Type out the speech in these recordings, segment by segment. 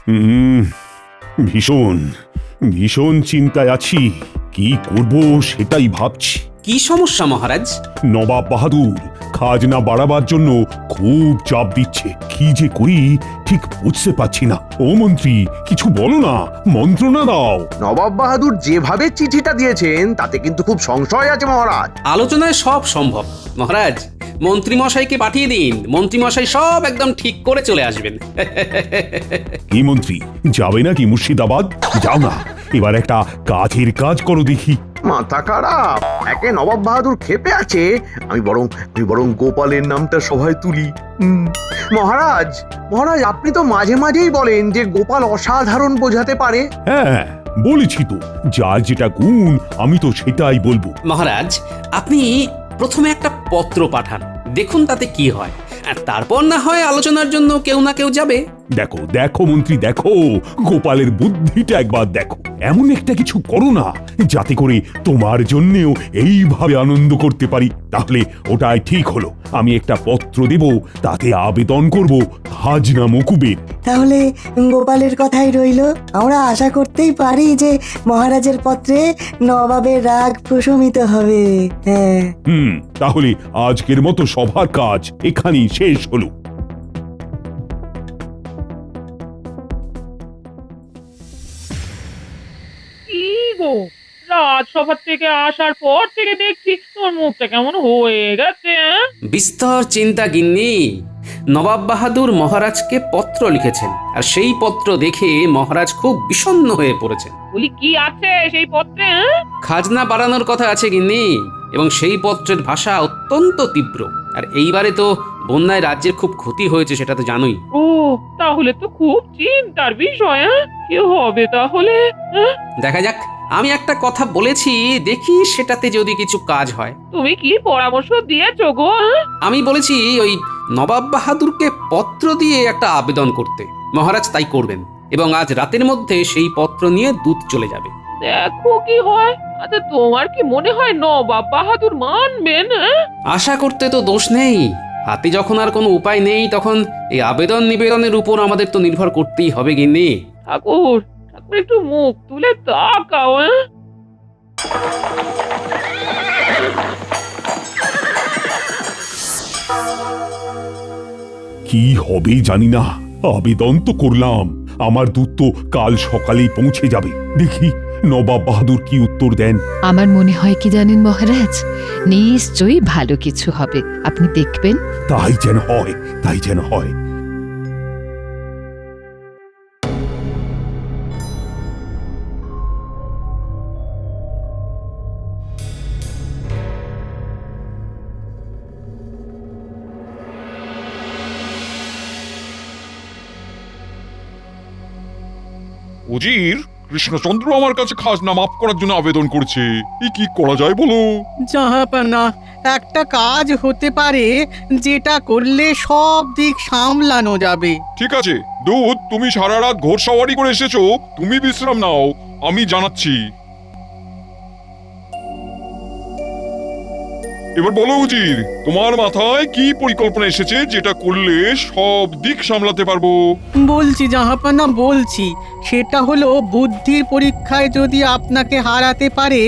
হুম, ভীষণ ভীষণ চিন্তায় আছি। কি করব সেটাই ভাবছি। কি সমস্যা মহারাজ? নবাব বাহাদুর খাজনা বাড়াবার জন্য খুব চাপ দিচ্ছে। কি যে করি ঠিক বুঝতে পারছি না। ও মন্ত্রী, কিছু বলো না, মন্ত্রণা দাও। নবাব বাহাদুর যেভাবে চিঠিটা দিয়েছেন তাতে কিন্তু খুব সংশয় আছে মহারাজ। আলোচনায় সব সম্ভব মহারাজ। মন্ত্রী মশাইকে পাঠিয়ে দিন, মন্ত্রী মশাই সব একদম ঠিক করে চলে আসবেন। কি মন্ত্রী, যাবে নাকি মুর্শিদাবাদ? যাও না, এবার একটা কাজের কাজ করো দেখি। মাথা খারাপ, একে নবাব বাহাদুর ক্ষেপে আছে। আমি বরং গোপালের নামটা সভায় তুলি। মহারাজ, মহারাজ আপনি তো মাঝে মাঝেই বলেন যে গোপাল অসাধারণ বোঝাতে পারে। হ্যাঁ, বলেছি তো, যার যেটা গুণ আমি তো সেটাই বলবো। মহারাজ, আপনি প্রথমে একটা পত্র পাঠান, দেখুন তাতে কি হয়, আর তারপর না হয় আলোচনার জন্য কেউ না কেউ যাবে। দেখো দেখো মন্ত্রী, দেখো গোপালের বুদ্ধিটা একবার দেখো। এমন একটা কিছু করো না যাতে করে তোমার জন্যেও এইভাবে আনন্দ করতে পারি। তাহলে ওটাই ঠিক হলো। আমি একটা পত্র দেব, তাতে আবেদন করব খাজনা মকুবের। তাহলে গোপালের কথাই রইল। আমরা আশা করতেই পারি যে মহারাজের পত্রে নবাবের রাগ প্রশমিত হবে। হ্যাঁ, তাহলে আজকের মতো সভার কাজ এখানেই শেষ হলো। কি গো, রাজসভা থেকে আসার পর থেকে দেখছি তোর মুখটা কেমন হয়ে গেছে। বিস্তর চিন্তা গিন্নি। নবাব বাহাদুর মহারাজকে পত্র লিখেছেন, আর সেই পত্র দেখে মহারাজ খুব বিষণ্ণ হয়ে পড়েছেন। বলি কি আছে সেই পত্রে? খাজনা বাড়ানোর কথা আছে গিন্নি, এবং সেই পত্রের ভাষা অত্যন্ত তীব্র। আর এইবারে তো বন্যায় রাজ্যের খুব ক্ষতি হয়েছে, সেটা তো জানোই। ও, তাহলে তো খুব চিন্তার বিষয়। কি হবে তাহলে? দেখা যাক, আমি একটা কথা বলেছি, দেখি সেটাতে যদি কিছু কাজ হয়। তুমি কি পরামর্শ দিয়েছো গো? আমি বলেছি ওই নবাব বাহাদুরকে পত্র দিয়ে একটা আবেদন করতে। মহারাজ তাই করবেন, এবং আজ রাতের মধ্যে সেই পত্র নিয়ে দূত চলে যাবে। দেখো কি হয়। আচ্ছা, তোমার কি মনে হয় নবাব বাহাদুর মানবেন? আশা করতে তো দোষ নেই, হাতে যখন আর কোনো উপায় নেই তখন এই আবেদন নিবেদনের উপর আমাদের তো নির্ভর করতেই হবে গিন্নি। ঠাকুর, ঠাকুর একটু মুখ তুলে তাকাও। কি হবে জানি না। আবেদন তো করলাম, আমার দূত তো কাল সকালেই পৌঁছে যাবে। দেখি নবাব বাহাদুর কি উত্তর দেন। আমার মনে হয় কি জানেন মহারাজ, নিশ্চয়ই ভালো কিছু হবে, আপনি দেখবেন। তাই যেন হয়, তাই যেন হয়। উজির, কৃষ্ণচন্দ্র আমার কাছে খাজনা মাফ করার জন্য আবেদন করেছে। কি করা যায় বলো? জাহাপানা, একটা কাজ হতে পারে যেটা করলে সব দিক সামলানো যাবে। ঠিক আছে দূত, তুমি সারা রাত ঘোড়সওয়ারি করে এসেছো, তুমি বিশ্রাম নাও, আমি জানাচ্ছি। এবার বলো উজির, তোমার মাথায় কি পরিকল্পনা এসেছে যেটা করলে সব দিক সামলাতে পারবো? বলছি জাহাপানা, বলছি। সেটা হলো বুদ্ধির পরীক্ষায় যদি আপনাকে হারাতে পারে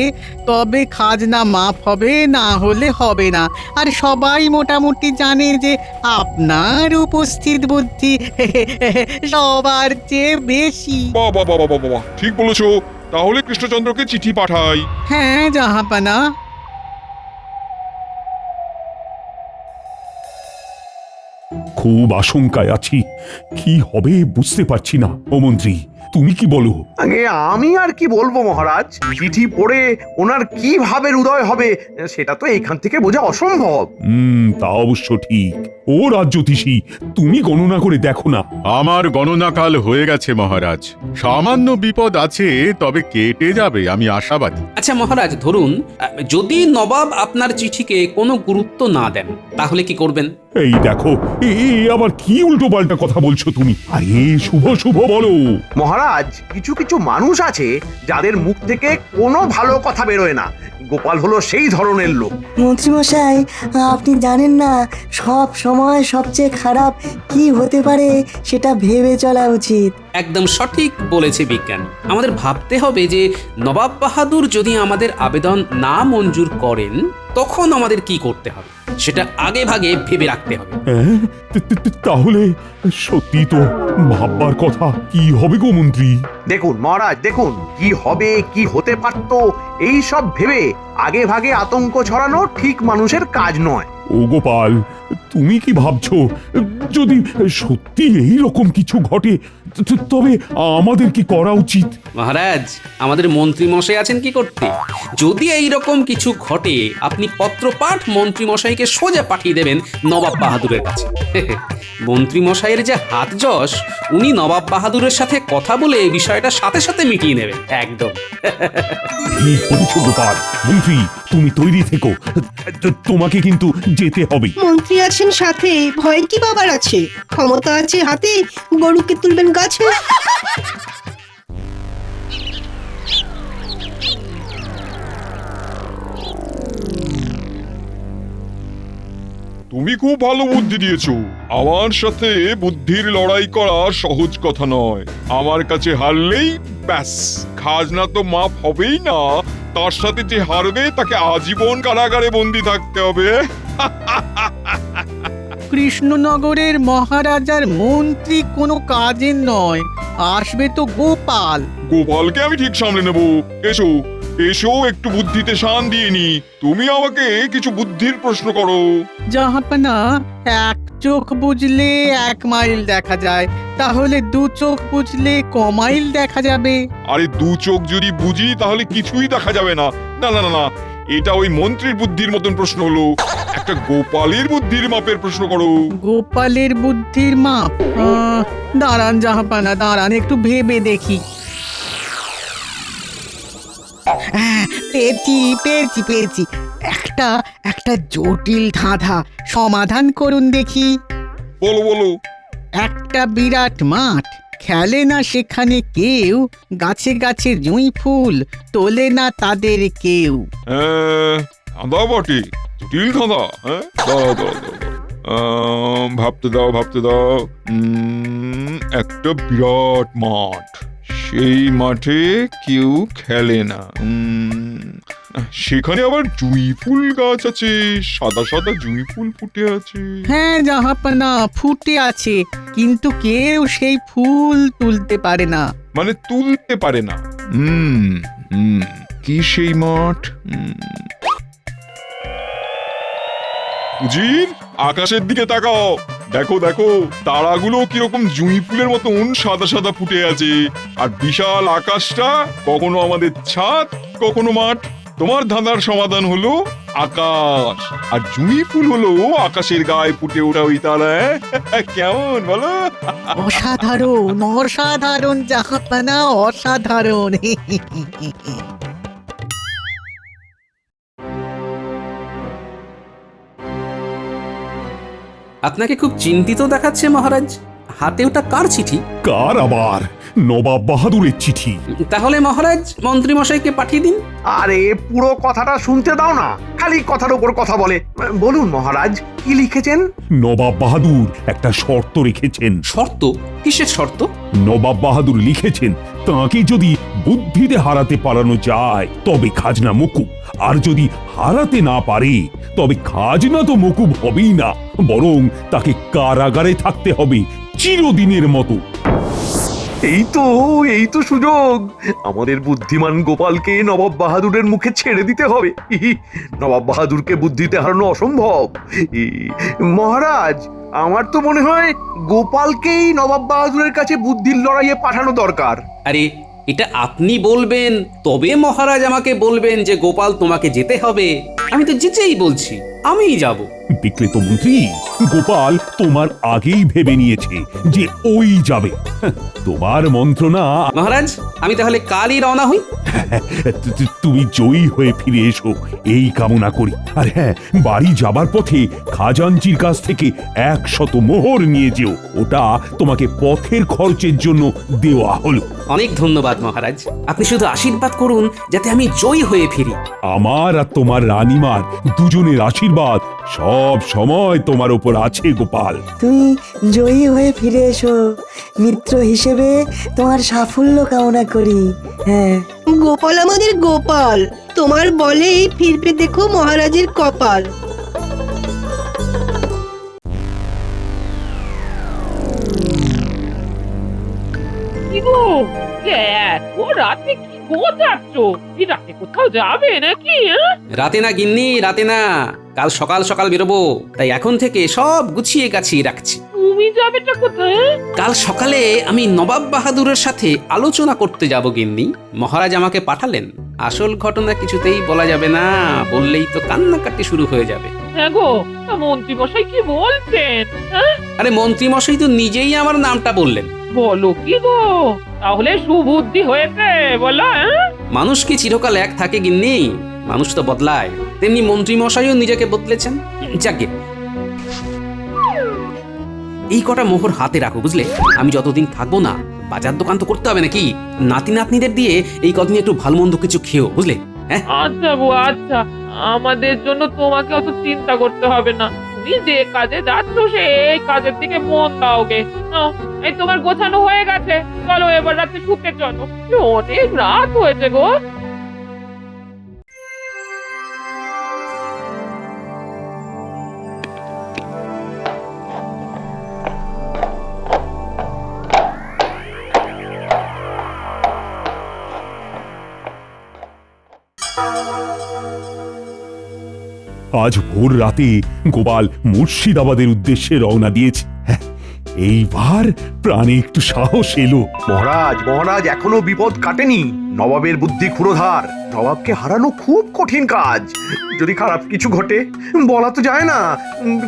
তবে খাজনা মাফ হবে, না হলে হবে না। আর সবাই মোটামুটি জানে যে আপনার উপস্থিত বুদ্ধি সবার চেয়ে বেশি। বাহ বাহ বাহ বাহ বাহ, ঠিক বলেছো। তাহলে কৃষ্ণচন্দ্রকে চিঠি পাঠাই। হ্যাঁ জাহাপানা। খুব আশঙ্কায় আছি, কি হবে বুঝতে পারছি না। ও মন্ত্রী, তুমি কি বলো? আগে আমি আর কি বলবো মহারাজ, চিঠি পড়ে ওনার কি ভাবের উদয় হবে সেটা তো এইখান থেকে বোঝা অসম্ভব। তা অবশ্য ঠিক। ও রাজ্যতীষী, তুমি গণনা করে দেখো না। আমার গণনা কাল হয়ে গেছে মহারাজ। সামান্য বিপদ আছে, তবে কেটে যাবে, আমি আশাবাদী। আচ্ছা মহারাজ, ধরুন যদি নবাব আপনার চিঠিকে কোনো গুরুত্ব না দেন, তাহলে কি করবেন? এই দেখো, আবার কি উল্টো পাল্টা কথা বলছো তুমি। আরে শুভ শুভ বলো। মহারাজ, কিছু কিছু মানুষ আছে যাদের মুখ থেকে কোনো ভালো কথা বেরোয় না, গোপাল হলো সেই ধরনের লোক। মন্ত্রীমশাই, আপনি জানেন না সব সময় সবচেয়ে খারাপ কি হতে পারে সেটা ভেবে চলা উচিত। একদম সঠিক বলেছে বিজ্ঞান। আমাদের ভাবতে হবে যে নবাব বাহাদুর যদি আমাদের আবেদন না মঞ্জুর করেন তখন আমাদের কি করতে হবে সেটা আগে ভাগে ভেবে রাখতে হবে। হ্যাঁ? তাহলে সত্যি তো ভাববার কথা। কি হবে গো মন্ত্রী? দেখুন মহারাজ, দেখুন কি হবে, কি হতে পারত, এই সব ভেবে আগে ভাগে আতঙ্ক ছড়ানো ঠিক মানুষের কাজ নয়। ও গোপাল, তুমি কি ভাবছো যদি সত্যি এই রকম কিছু ঘটে তবে আমাদের কি করা উচিত? মহারাজ, আমাদের মন্ত্রী মশাই আছেন কি করতে? যদি এই রকম কিছু ঘটে আপনি পত্রপাঠ মন্ত্রী মশাইকে সোজা পাঠিয়ে দেবেন নবাব বাহাদুরের কাছে। মন্ত্রী মশাইয়ের যে হাত যশ, উনি নবাব বাহাদুরের সাথে কথা বলে এই বিষয়টা সাথে সাথে মিটিয়ে নেবেন। একদম। ঠিক বলেছো গোপাল। মন্ত্রী, তুমি তৈরি থেকো, তোমাকে কিন্তু যেতে হবে। মন্ত্রী আছেন সাথে, ভয় কি বাবার আছে? ক্ষমতা আছে হাতে, গরুকে তুলবেন গাছে। তুমি খুব ভালো বুদ্ধি দিয়েছো। আমার সাথে বুদ্ধির লড়াই করা সহজ কথা নয়। আমার কাছে হারলেই ব্যাস, খাজনা তো মাফ হবেই না, তার সাথে যে হারবে তাকে আজীবন কারাগারে বন্দি থাকতে হবে। কৃষ্ণনগরের মহারাজার মন্ত্রী কোনো কাজের নয়, আসবে তো গোপাল। গোপালকে আমি ঠিক সামলে নেব। এসো এসো, একটু বুদ্ধিতে শান দিয়ে নি। তুমি আমাকে কিছু বুদ্ধির প্রশ্ন করো। জাহাপানা, এক চোখ বুঝলে 1 মাইল দেখা যায়, তাহলে 2 চোখ বুঝলে ক মাইল দেখা যাবে? আরে 2 চোখ যদি বুঝি তাহলে কিছুই দেখা যাবে না। না না না না, এটা ওই মন্ত্রীর বুদ্ধির মতন প্রশ্ন হলো। একটা গোপালের বুদ্ধির মাপের প্রশ্ন করো। গোপালের বুদ্ধির মাপ? দাঁড়ান জাহাপানা, দাঁড়ান, একটু ভেবে দেখি। পেয়েছি পেয়েছি পেয়েছি, একটা জটিল ধাঁধা, সমাধান করুন দেখি। বলো বলো। একটা বিরাট মাঠ, খেলে না সেখানে কেউ, গাছে গাছে জুঁই ফুল, তোলে না তাদের কেউ। ধাঁধা বটে, জটিল ধাঁধা। হ্যাঁ, দাও দাও দাও, ভাবতে দাও ভাবতে দাও। একটা বিরাট মাঠ, সেই মাঠে কেউ খেলে না, সেখানে আবার জুঁই ফুল গাছ আছে, সাদা সাদা জুঁই ফুল ফুটে আছে। হ্যাঁ জাহাপানা, ফুটে আছে, কিন্তু কেউ সেই ফুল তুলতে পারে না। মানে তুলতে পারে না। কি সেই মাঠ? উজির, আকাশের দিকে তাকাও, দেখো দেখো তারাগুলো কিরকম জুঁই ফুলের মতন সাদা সাদা ফুটে আছে। আর বিশাল আকাশটা কখনো আমাদের ছাদ, কখনো মাঠ। তোমার ধাঁধার সমাধান হলো আকাশ, আর জুঁই ফুল হলো আকাশের গায়ে ফুটে ওঠা ওই তারা। কেমন বলো? অসাধারণ অসাধারণ জাহাপানা, অসাধারণ। আপনাকে খুব চিন্তিত দেখাচ্ছে মহারাজ। হাতে ওটা কার চিঠি? কার আবার? নবাব বাহাদুরের চিঠি। তাহলে মহারাজ মন্ত্রী মশাইকে পাঠিয়ে দিন। আরে পুরো কথাটা শুনতে দাও না, খালি কথার উপর কথা বলে। বলুন মহারাজ, কি লিখেছেন? নবাব বাহাদুর একটা শর্ত রেখেছেন। শর্ত? কিসের শর্ত? নবাব বাহাদুর লিখেছেন তাকে যদি বুদ্ধিতে হারাতে পারানো যায় তবে খাজনা মকুব, আর যদি হারাতে না পারে তবে খাজনা তো মকুব হবেই না, বরং তাকে কারাগারে থাকতে হবে চিরদিনের মতো। এই তো সুযোগ। আমাদের বুদ্ধিমান গোপালকে নবাব বাহাদুরের মুখে ছেড়ে দিতে হবে। নবাব বাহাদুরকে বুদ্ধিতে হারানো অসম্ভব। মহারাজ, আমার তো মনে হয় গোপালকেই নবাব বাহাদুরের কাছে বুদ্ধির লড়াইয়ে পাঠানো দরকার। আরে এটা আপনি বলবেন, তবে মহারাজ আমাকে বলবেন যে গোপাল তোমাকে যেতে হবে। আমি তো যেতেই বলছি, আমিই যাব। বিক্রেত মন্ত্রী, গোপাল তোমার আগেই ভেবে নিয়েছে যে ওই যাবে। তোমার মন্ত্রণা। মহারাজ, আমি তাহলে কালই রওনা হই। তুমি জয়ী হয়ে ফিরে এসো এই কামনা করি। আর হ্যাঁ, বাড়ি যাবার পথে খাজাঞ্চির কাছ থেকে 100 মোহর নিয়ে যেও। ওটা তোমাকে পথের খরচের জন্য দেওয়া হলো। অনেক ধন্যবাদ মহারাজ, আপনি শুধু আশীর্বাদ করুন যাতে আমি জয়ী হয়ে ফিরি। আমার আর তোমার রানীমার দুজনের আশীর্বাদ সব সময় তোমার উপর আছে গোপাল। তুমি জয়ী হয়ে ফিরে এসো, মিত্র হিসেবে তোমার সাফল্য কামনা করি। হ্যাঁ, গোপাল আমাদের গোপাল, তোমার বলেই ফিরবে দেখো মহারাজের কপাল। কি গো, এত রাতে কি গোছাচ্ছ? এই রাতে কোথাও যাবে নাকি? রাতে না গিন্নি, রাতে না, কাল সকাল সকাল বেরোবো, তাই এখন থেকে সব গুছিয়ে গাছিয়ে রাখছি। তুমি যাবেটা কোথায়? কাল সকালে আমি নবাব বাহাদুরের সাথে আলোচনা করতে যাব গিন্নি। মহারাজ আমাকে পাঠালেন। আসল ঘটনা কিছুতেই বলা যাবে না, বললেই তো কান্নাকাটি শুরু হয়ে যাবে। হ্যাঁ গো, তা মন্ত্রী মশাই কি বলছেন? আরে মন্ত্রী মশাই তো নিজেই আমার নামটা বললেন। বলো কি গো, তাহলে সুবুদ্ধি হয়েছে বলো? মানুষ কি চিরকাল এক থাকে গিন্নি? মানুষ তো বদলায়, তেমনি মন্ত্রী মশাইও নিজেকে বদলেছেন। যাকে এই কটা মোহর হাতে রাখো, বুঝলে? আমি যতদিন থাকবো না, বাজার দোকান তো করতে হবে নাকি? নাতি নাতনিদের দিয়ে এই কদিন একটু ভালো মন্দ কিছু খেও, বুঝলে? হ্যাঁ, আচ্ছা গো, আচ্ছা, আমাদের জন্য তোমাকে অত চিন্তা করতে হবে না। তুমি যে কাজে যাচ্ছ সেই কাজের দিকে মন দাও গে। নাও, এই তোমার গোছানো হয়ে গেছে, চলো এবার রাতে শুতে চলো, অনেক রাত হয়েছে গো। আজ ভোর রাতে গোপাল মুর্শিদাবাদের উদ্দেশ্যে রওনা দিয়েছে। হ্যাঁ, এইবার প্রাণে একটু সাহস এলো। মহারাজ, মহারাজ, এখনো বিপদ কাটেনি। নবাবের বুদ্ধি ক্ষুরোধার। নবাবকে হারানো খুব কঠিন কাজ। যদি খারাপ কিছু ঘটে, বলা তো যায় না।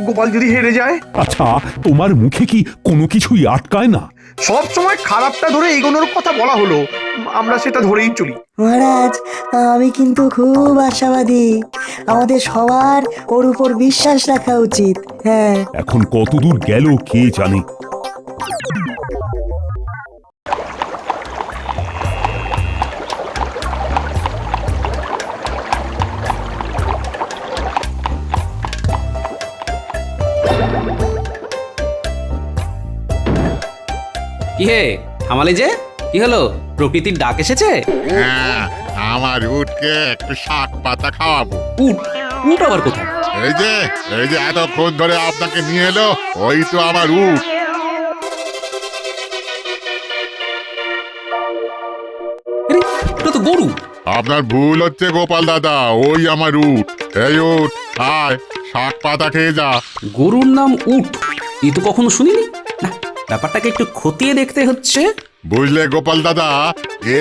গোপাল যদি হেরে যায়। আচ্ছা, তোমার মুখে কি কোনো কিছুই আটকায় না? সব সময় খারাপটা ধরে এগোনোর কথা বলা হলো, আমরা সেটা ধরেই চলি। মহারাজ, আমি কিন্তু খুব আশাবাদী। আমাদের সবার ওর উপর বিশ্বাস রাখা উচিত। হ্যাঁ, এখন কতদূর গেল কে জানে। কি হে থামালে যে? কি হলো, প্রকৃতির ডাক এসেছে? হ্যাঁ, আমার উটকে একটু শাক পাতা খাওয়াবো। উঠ, উঠ আবার কোথায়? এই যে এতক্ষণ ধরে আপনাকে নিয়ে এলো, ওই তো আমার উট। আরে, ওটা তো গরু। আপনার ভুল হচ্ছে গোপাল দাদা, ওই আমার উট। এই উট, আয় শাক পাতা খেয়ে যা। গরুর নাম উট, এ তো কখনো শুনিনি। না, ব্যাপারটাকে একটু খতিয়ে দেখতে হচ্ছে। বুঝলে গোপাল দাদা,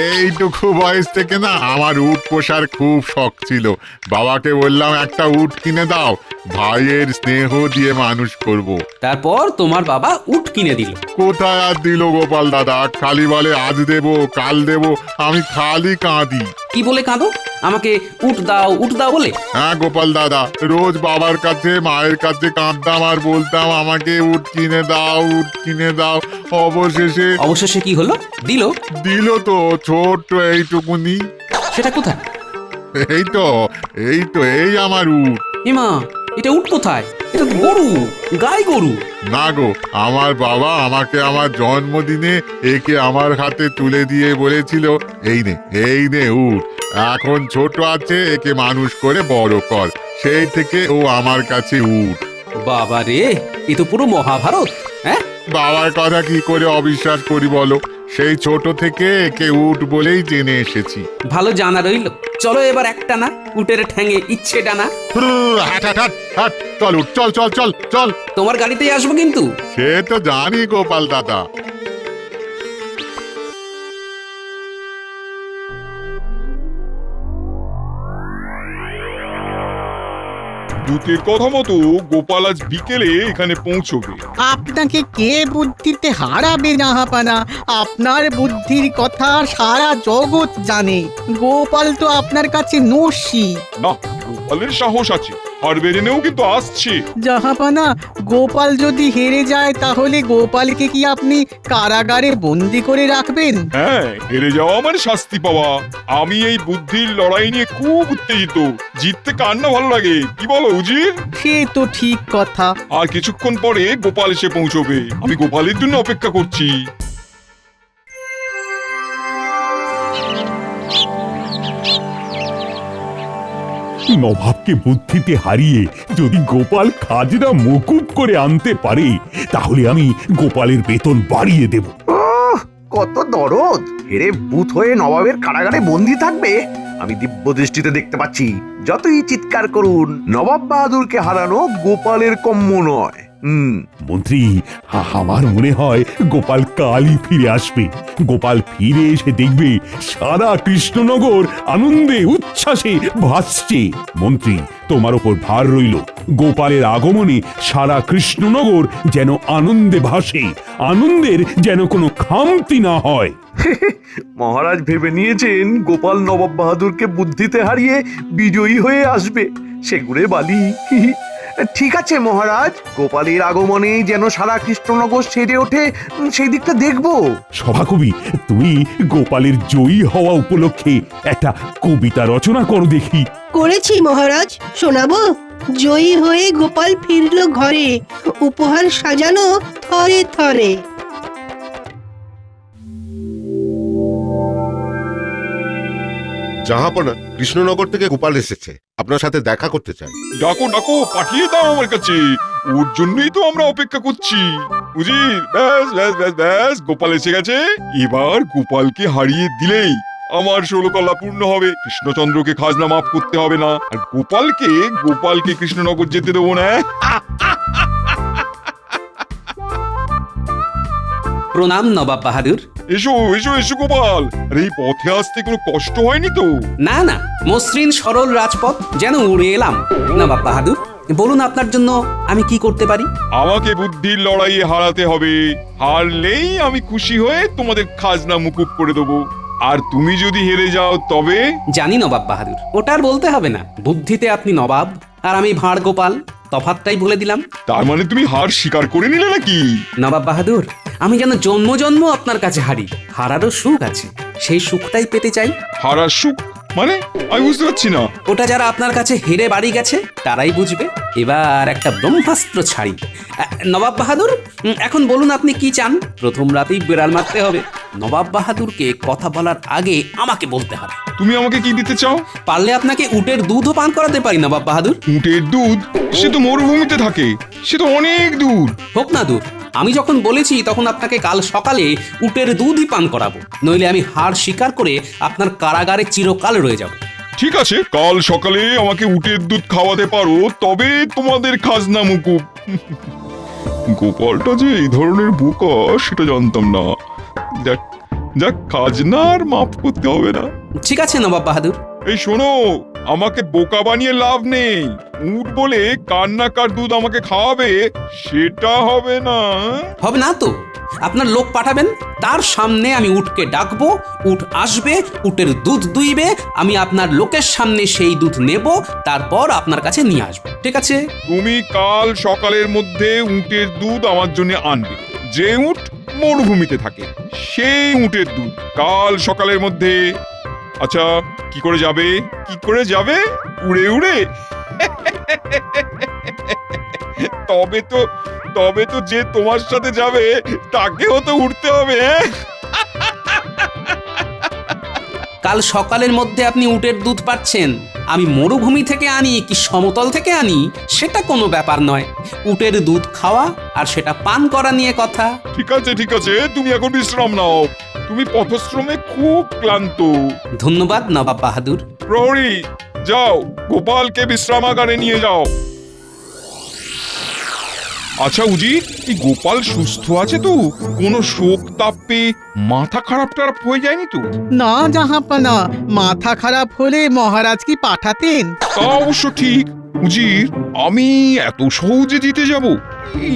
এইটুকু বয়স থেকে না আমার উট পোষার খুব শখ ছিল। বাবাকে বললাম একটা উট কিনে দাও, ভাইয়ের স্নেহ দিয়ে মানুষ করব। তারপর তোমার বাবা উট কিনে দিল। কোথায় আর দিল গোপাল দাদা, খালি বলে আজ দেবো কাল দেবো, আমি খালি কাঁদি। কি বলে কাঁদো? আমাকে উট দাও উট দাও বলে? হ্যাঁ গোপাল দাদা, রোজ বাবার কাছে মায়ের কাছে কাঁদতাম আর বলতাম আমাকে উট কিনে দাও, উট কিনে দাও। অবশেষে কি হলো? দিল তো ছোট্ট এইটুকুনি। সেটা কোথায়? এই তো এই আমার উট। এমা, এটা উট কোথায়? এটা তো গরু, গাই গরু। না গো, আমার বাবা আমাকে আমার জন্মদিনে একে আমার হাতে তুলে দিয়ে বলেছিল, এই নে উট, এখন ছোট আছে, একে মানুষ করে বড় কর। সেই থেকে ও আমার কাছে উট। বাবা রে, এ তো পুরো মহাভারত। হ্যাঁ, বাবার কথা কি করে অবিশ্বাস করি বলো? সেই ছোট থেকে একে উট বলেই জেনে এসেছি। ভালো জানা রইল। চলো এবার একটা না উটের ঠ্যাঙে ইচ্ছে ডানা। চল উঠ, চল চল চল চল। তোমার গাড়িতেই আসবো কিন্তু। সে তো জানি গোপাল দাদা। দূতের কথা মতো গোপাল আজ বিকেলে এখানে পৌঁছবে। আপনাকে কে বুদ্ধিতে হারাবে জাহাপানা? আপনার বুদ্ধির কথা সারা জগৎ জানে। গোপাল তো আপনার কাছে নস্যি। না, গোপালের সাহস আছে, আর বেরেনেও কিন্তু আসছে। জাহাপানা, গোপাল যদি হেরে যায় তাহলে গোপালকে কি আপনি কারাগারে বন্দি করে রাখবেন? হ্যাঁ, হেরে যাওয়া মানে শাস্তি পাওয়া। আমি এই বুদ্ধির লড়াই নিয়ে খুব উত্তেজিত। জিততে কার না ভালো লাগে, কি বলো উজির? সে তো ঠিক কথা। আর কিছুক্ষণ পরে গোপাল এসে পৌঁছবে। আমি গোপালের জন্য অপেক্ষা করছি। নবাবকে বুদ্ধিতে হারিয়ে যদি গোপাল খাজনা মকুব করে আনতে পারে তাহলে আমি গোপালের বেতন বাড়িয়ে দেব। ওহ, কত দরদ! হেরে ভূত হয়ে নবাবের কারাগারে বন্দি থাকবে। আমি দিব্য দৃষ্টিতে দেখতে পাচ্ছি। যতই চিৎকার করুন, নবাব বাহাদুরকে হারানো গোপালের কম্য নয়। মন্ত্রী, আমার মনে হয় গোপাল কালই ফিরে আসবে। গোপাল ফিরে এসে দেখবে সারা কৃষ্ণনগর আনন্দে উচ্ছ্বাসে ভাসছে। মন্ত্রী, তোমার ওপর ভার রইল। গোপালের আগমনে সারা কৃষ্ণনগর যেন আনন্দে ভাসে, আনন্দের যেন কোনো খামতি না হয়। মহারাজ ভেবে নিয়েছেন গোপাল নবাব বাহাদুরকে বুদ্ধিতে হারিয়ে বিজয়ী হয়ে আসবে। সেগুড়ে বালি। ঠিক আছে মহারাজ, গোপালের আগমনে যেন সারা কৃষ্ণনগর সেজে ওঠে, সেই দিকটা দেখব। সভাকবি, তুমি গোপালের জয়ী হওয়া উপলক্ষে একটা কবিতা রচনা করো দেখি। করেছি মহারাজ, শোনাবো? জয়ী হয়ে গোপাল ফিরল ঘরে, উপহার সাজানো থরে থরে। জাহাপনা, কৃষ্ণনগর থেকে গোপাল এসেছে, আপনার সাথে দেখা করতে চাই। ডাকো ডাকো, পাঠিয়ে দাও আমার কাছে। ওর জন্যই তো আমরা অপেক্ষা করছি। উজির, ব্যাস ব্যাস ব্যাস ব্যাস, গোপাল এসে গেছে। এবার গোপালকে হারিয়ে দিলেই আমার 16 কলা পূর্ণ হবে। কৃষ্ণচন্দ্রকে খাজনা মাফ করতে হবে না, আর গোপালকে কৃষ্ণনগর যেতে দেবো না। প্রণাম নবাব বাহাদুর। এসো এসো এসো গোপাল, আরে এই পথে আসতে কোনো কষ্ট হয়নি তো? না না, মসৃণ সরল রাজপথ, যেন উড়ে এলাম। নবাব বাহাদুর, বলুন আপনার জন্য আমি কি করতে পারি? আমাকে বুদ্ধির লড়াইয়ে হারাতে হবে। হারলেই আমি খুশি হয়ে তোমাদের খাজনা মুকুব করে দেবো। আর তুমি যদি হেরে যাও তবে? জানি নবাব বাহাদুর, ওটা আর বলতে হবে না। বুদ্ধিতে আপনি নবাব আর আমি ভাঁড় গোপাল, তফাৎটাই বলে দিলাম। তার মানে তুমি হার স্বীকার করে নিলে নাকি? নবাব বাহাদুর, আমি যেন জন্ম জন্ম আপনার কাছে হারি। হারারও সুখ আছে, সেই সুখটাই পেতে চাই। হারার সুখ মানে? আমি বুঝতে পারছি না। ওটা যারা আপনার কাছে হেরে বাড়ি গেছে তারাই বুঝবে। এবার একটা ব্রহ্মাস্ত্র ছাড়ি। নবাব বাহাদুর, এখন বলুন আপনি কি চান? প্রথম রাতেই বিড়াল মারতে হবে। নবাব বাহাদুরকে কথা বলার আগে আমাকে বলতে হবে। তুমি আমাকে কি দিতে চাও? পারলে আপনাকে উটের দুধও পান করাতে পারি নবাব বাহাদুর। উটের দুধ? সে তো মরুভূমিতে থাকে, সে তো অনেক দূর। হোক না দূর, আমি যখন বলেছি তখন আপনাকে কাল সকালে উটের দুধই পান করাবো। নইলে আমি হার স্বীকার করে আপনার কারাগারে চিরকাল রয়ে যাব। ঠিক আছে, কাল সকালে আমাকে উটের দুধ খাওয়াতে পারো, তবে তোমাদের খাজনা মুকুব। গোপালটা যে এই ধরনের বোকা সেটা জানতাম না। দেখ যাক, খাজনা আর মাফ করতে হবে না। ঠিক আছে নবাব বাহাদুর। এই শোনো, আমাকে বোকা বানিয়ে লাভ নেই। উট বলে কার না কার দুধ আমাকে খাওয়াবে, সেটা হবে না। হবে না তো? আপনার লোক পাঠাবেন, তার সামনে আমি উটকে ডাকবো, উট আসবে, উটের দুধ দুইবে, আমি আপনার লোকের সামনে সেই দুধ নেব, তারপর আপনার কাছে নিয়ে আসবো। ঠিক আছে? তুমি কাল সকালের মধ্যে উটের দুধ আমার জন্য আনবে। যে উট মরুভূমিতে থাকে সেই উটের দুধ কাল সকালের মধ্যে। আচ্ছা, কি করে যাবে? কি করে যাবে? উড়ে উড়ে? তবে তো যে তোমার সাথে যাবে তাকেও তো উঠতে হবে। কাল সকালের মধ্যে আপনি উটের দুধ পাচ্ছেন। আমি মরুভূমি থেকে আনি কি সমতল থেকে আনি সেটা কোনো ব্যাপার নয়। উটের দুধ খাওয়া আর সেটা পান করা নিয়ে কথা। ঠিক আছে ঠিক আছে, তুমি এখন বিশ্রাম নাও। তুমি পথশ্রমে খুব ক্লান্ত। ধন্যবাদ নবাব বাহাদুর। প্রহরী, যাও গোপালকে বিশ্রামাগারে নিয়ে যাও। আচ্ছা উজি, এই গোপাল সুস্থ আছে তো? কোনো শোক তাপ পেয়ে মাথা খারাপ টারাপ হয়ে যায়নি তো? না জাহাপানা, মাথা খারাপ হলে মহারাজ কি পাঠাতেন? তা অবশ্য ঠিক। উজির, আমি এত সহজে জিতে যাব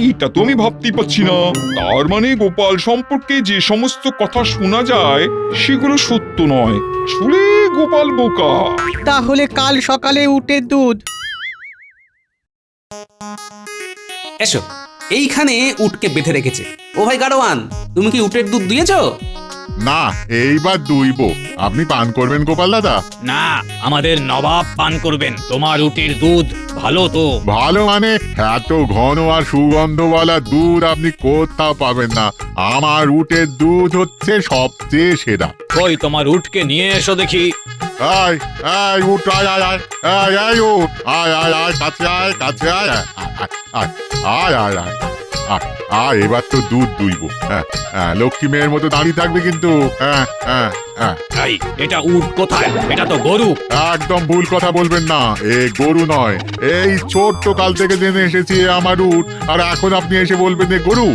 এটা তো আমি ভাবতেই পারছি না। তার মানে গোপাল সম্পর্কে যে সমস্ত কথা শোনা যায় সেগুলো সত্য নয়, শুনে গোপাল বোকা। তাহলে কাল সকালে উটের দুধ। এসো, এইখানে উটকে বেঁধে রেখেছে। ও ভাই গাড়োয়ান, তুমি কি উটের দুধ দিয়েছো? না, এইবার দুইব। আপনি পান করবেন গোপাল দাদা? না, আমাদের নবাব পান করবেন তোমার উটের দুধ। ভালো তো? ভালো মানে এত ঘন আর সুগন্ধওয়ালা দুধ আপনি কোথাও পাবেন না। আমার উটের দুধ হচ্ছে সবচেয়ে সেরা। কই তোমার উটকে নিয়ে এসো দেখি। আয় আয় উঠ, আয় আয় আয় আয় আয় উঠ, আয় আয় আয় কাছে আয়, কাছে আয় আয় আয় আয় আয় আয় আয় আয়, এবার তো দুধ দুইব। হ্যাঁ হ্যাঁ, লক্ষ্মী মেয়ের মতো দাঁড়িয়ে থাকবে কিন্তু। হ্যাঁ হ্যাঁ হ্যাঁ। এই, এটা উট কোথায়? এটা তো গরু। একদম ভুল কথা বলবেন না, এ গরু নয়। এই ছোট্ট কাল থেকে জেনে এসেছি এ আমার উট, আর এখন আপনি এসে বলবেন এ গরু?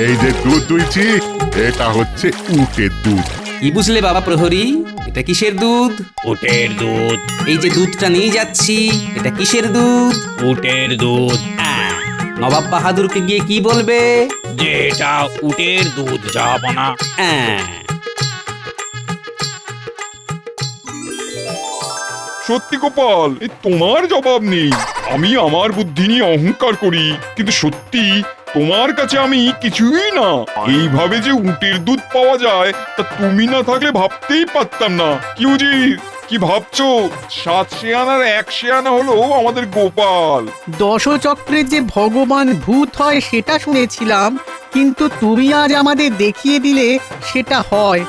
এই যে দুধ দুইছি, এটা হচ্ছে উটের দুধ। কি বুঝলে বাবা প্রহরী, এটা কিসের দুধ? উটের দুধ। এই যে দুধটা নিয়ে যাচ্ছি, এটা কিসের দুধ? উটের দুধ। নবাব বাহাদুরকে গিয়ে কি বলবে? যে এটা উটের দুধ, যাব না। সত্যি গোপাল, এই তোমার জবাব নেই। আমি আমার বুদ্ধি নিয়ে অহংকার করি, কিন্তু সত্যি তোমার কাছে আমি কিছুই না। এইভাবে যে উটের দুধ পাওয়া যায় তা তুমি না থাকলে ভাবতেই পারতাম না। কি উজির, কি ভাবছো? 7 শেয়ানার 1 শেয়ানা হলো আমাদের গোপাল। দশচক্রের যে ভগবান ভূত হয় সেটা শুনেছিলাম, কিন্তু তুমি আজ আমাদের দেখিয়ে দিলে সেটা হয়।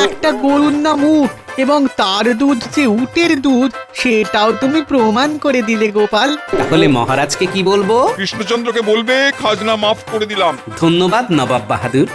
একটা গরুর নাম উট এবং তার দুধ যে উটের দুধ সেটাও তুমি প্রমাণ করে দিলে গোপাল। তাহলে মহারাজকে কি বলবো? কৃষ্ণচন্দ্রকে বলবে খাজনা মাফ করে দিলাম। ধন্যবাদ নবাব বাহাদুর।